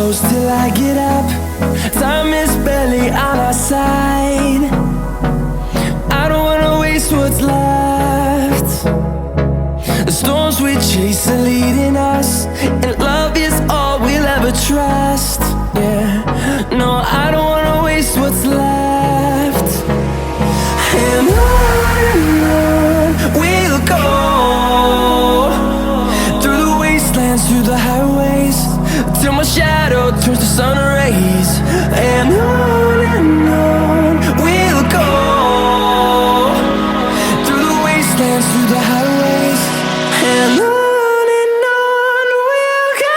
close till I get up. Time is barely on our side. I don't wanna waste what's left. The storms we chase are leading us, and love is all we'll ever trust. Yeah, no, I don't wanna waste what's left. And on we'll go, through the wastelands, through the highways, till my shadow turns to sun rays. And on we'll go, through the wastelands, through the highways, and on we'll go.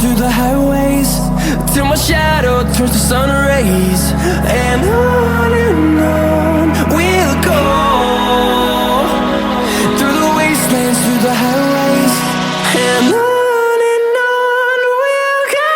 Through the highways, till my shadow turns to sun rays. And on we'll go, through the wastelands, through the highways, and on we'll go.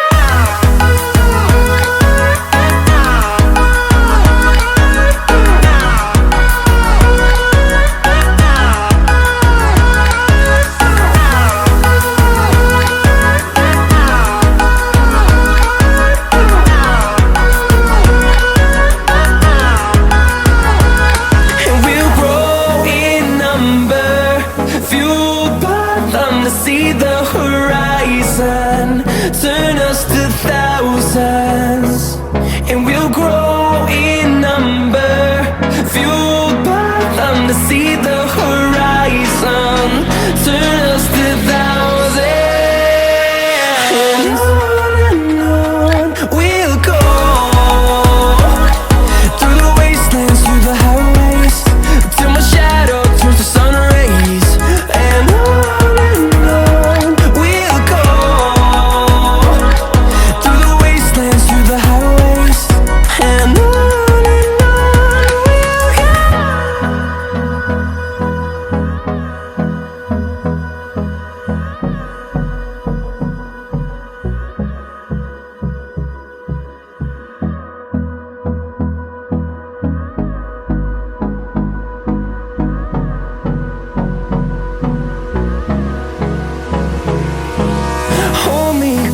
See the horizon, turn us to thousands, and we'll grow in number, fueled by them to see the horizon, turn us to thousands, and on we'll go, through the wastelands, through the highways, till my shadow turns to sun rays. And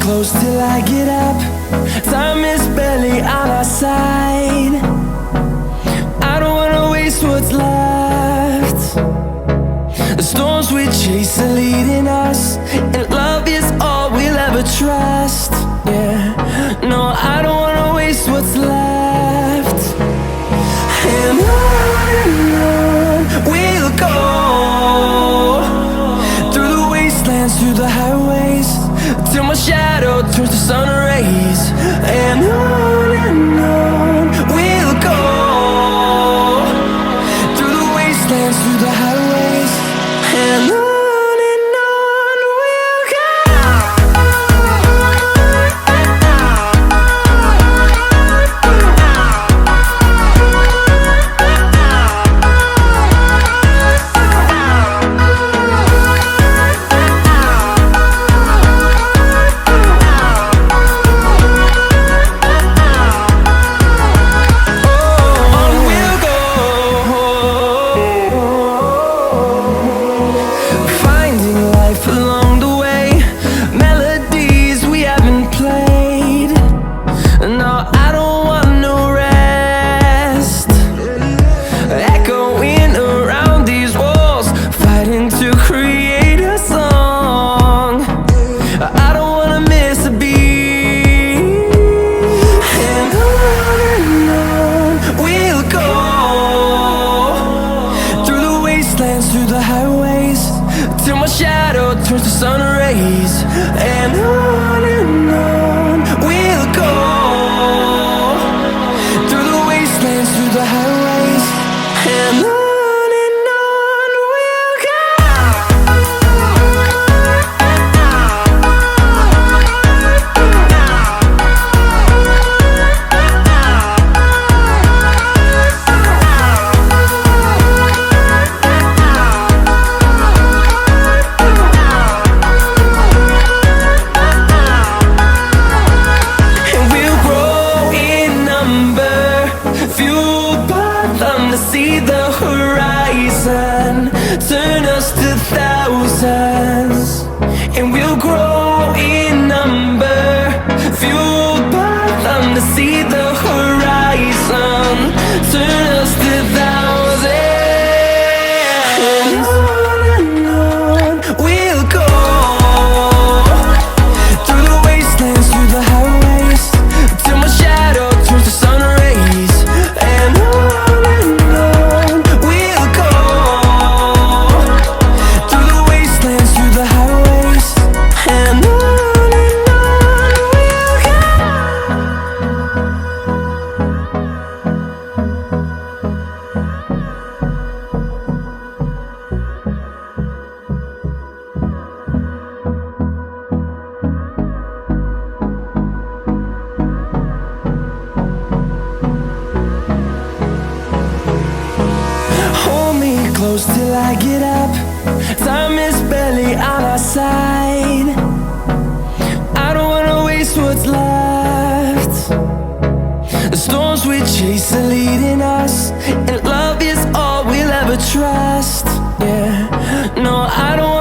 close till I get up. Time is barely on our side. I don't wanna waste what's left. The storms we chase are leading us, and love is all we'll ever trust. Yeah, no, I don't wanna waste what's left. And on we'll go, through the wastelands, through the highways, till my shadow turns to sun rays. And on we'll go, through the wastelands, through the highways, and on. wastelands, through the highways, till my shadow turns to sun rays. And on we'll go, through the wastelands, through the highways, and on we'll go. See the horizon, turn us to thousands, and we'll grow in number, fueled by them to see the horizon, turn us to thousands, and on we'll go, through the wastelands, through the highways, till my shadow turns to sun rays. And close till I get up. Time is barely on our side. I don't wanna waste what's left. The storms we chase are leading us, and love is all we'll ever trust. Yeah, no, I don't